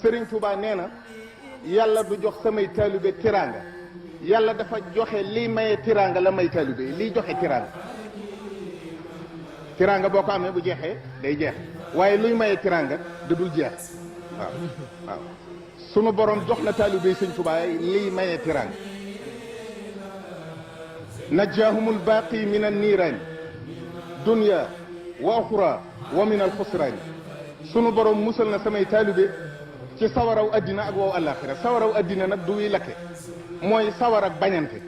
Sëriñ Tuubaa nee na yàlla du jox samay taalibe tiraanga yàlla dafa joxe lii maye tiraanga la may taalibe lii joxe tiraanga tiraanga boo ko amee bu jeexee day jeex waaye luy maye tiraanga da dul jeex waaw waaw sunu borom jox na taalibe Sëriñ Tuubaa lii maye tiraanga najjaahumul baaqi min an niiraani dunya wa uxra wa min al xusraani sunu borom musal na samay taalibe ci sawaraw addina ak wow àllaaxira sawaraw addina nag du wi lakke mooy sawar ak bañante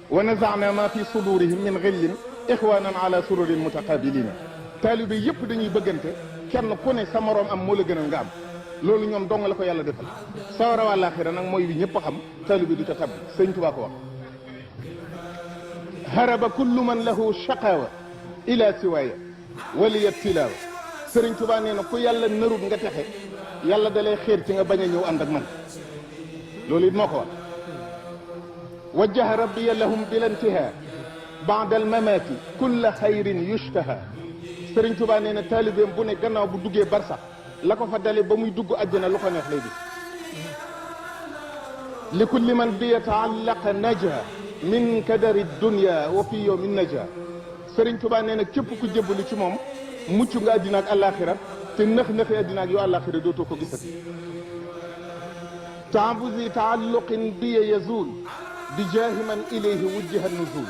wa nazaana ma fi sudurihim min xillin ixwanan ala sururin mutaqabilina taalibe yëpp dañuy bëggante kenn ku ne sa moroom am moo la gënal nga am loolu ñoom dong la ko yàlla defal sawaraw àllaaxira nag mooy wi ñëpp a xam taalibe du ca tabbi Sëñ Tuubaa ko wax haraba kullu man lahu shaqawa ila siwaaya waliya tilaawa Sëriñ Tuubaa nee na ku yàlla narut nga texe yàlla da lay xéer ci nga bañ a ñëw ànd ak man loolu it moo ko wax wajjaha rabbiya lahum bil intihaa baada al mamaati kulla xayrin yushtaha Sëriñ Tuubaa nee na taalibeem bu ne gannaaw bu duggee barsax la ko fa dale ba muy dugg àjjana lu ko neex lay gis li kulli man bi yataallaqa naja min kadari dunya wa fi yawmin naja Sëriñ Tuubaa nee na képp ku jébbalu ci moom mucc nga àddina ak àllaaxira te nëx-nëxi àddina ak yoo àllaaxira dootoo ko gisati taabusi taalluqin biya yazul bi jaahi man ilayhi wujjiha nuzul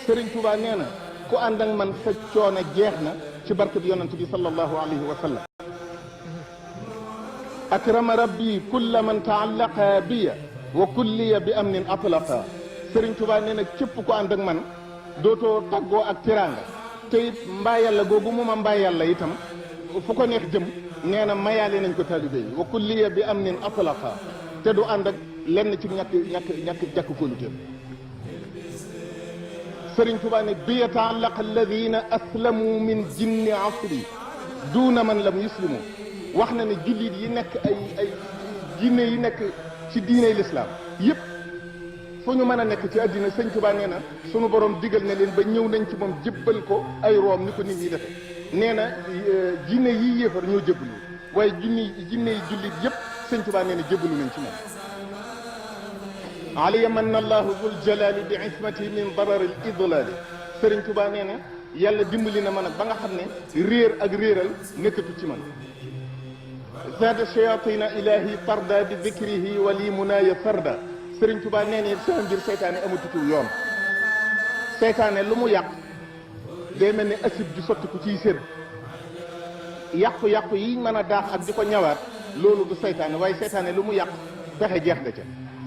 Sëriñ Tuubaa nee na ku ànd ak man sa coono jeex na ci barke bi yonent bi sallallahu alayhi wa sallam akrama rabbi kulla man taallaqa biya wa kulliya bi amnin atlaqa Sëriñ Tuubaa nee na képp ku ànd ak man dootoo tàggoo ak tiraanga te it mbaa yàlla googu mu ma mbaa yàlla itam fu ko neex jëm nee na mayaale nañ ko taalibe yi wa kulliya bi amnin atlaqa te du ànd ak lenn ci ñàkk jàkk kóoluteem Sëriñ Tuubaa ne bi yataallaqa alladina aslamu min jinni asri duuna man lam yuslimu wax na ne jullit yi nekk ay jinne yi nekk ci diiney lislaam yëpp fu ñu mën a nekk ci àddina Sëriñ Tuubaa nee na sunu borom digal na leen ba ñëw nañ ci moom jébbal ko ay room ni ko nit ñi defe nee na jinne yi yéefar ñoo jébbalu waaye jinne yi jullit yëpp Sëriñ Tuubaa nee na jébbalu nañ ci moom aliya manna allahu zul jalali bi ismati min darar al idlali Sëriñ Tuubaa nee na yàlla dimbali na ma nag ba nga xam ne réer ak réeral nekkatu ci man zaada shayatina ilahi tarda bi dikrihi wali munaya farda Sëriñ Tuubaa nee na sama mbir seytaane amatutul yoon seytaane lu mu yàq day mel ne acide ju sotti ko ciy sér yàqu-yàqu yi mën a daax ak di ko ñawaat loolu du seytaane waaye seytaane lu mu yàq pexe jeex da ca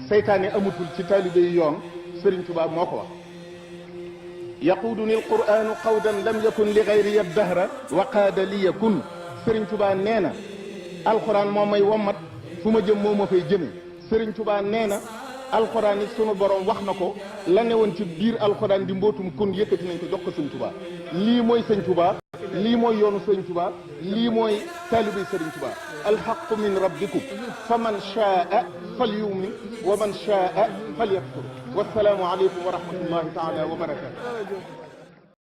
seytaane amatul ci taalibe yi yoon Sëriñ Tuubaa moo ko wax yaquuduni alquranu qawdan lam yakun li gayri ya dahra wa qaada li yakun Sëriñ Tuubaa nee na alquran moo may wommat fu ma jëm moo ma fay jëme Sëriñ Tuubaa nee na alquran it sunu borom wax na ko la ne woon ci biir alquran di mbootum kun yëkkati nañ ko jox ko Sëriñ Tuubaa lii mooy Sëriñ Tuubaa lii mooy yoonu Sëriñ Tuubaa lii mooy taalibe Sëriñ Tuubaa alxaqu min rabbikum fa man shaa falyumin wa man shaa falyakfur wassalaamu aleykum wa rahmatullahi taala wa barakatu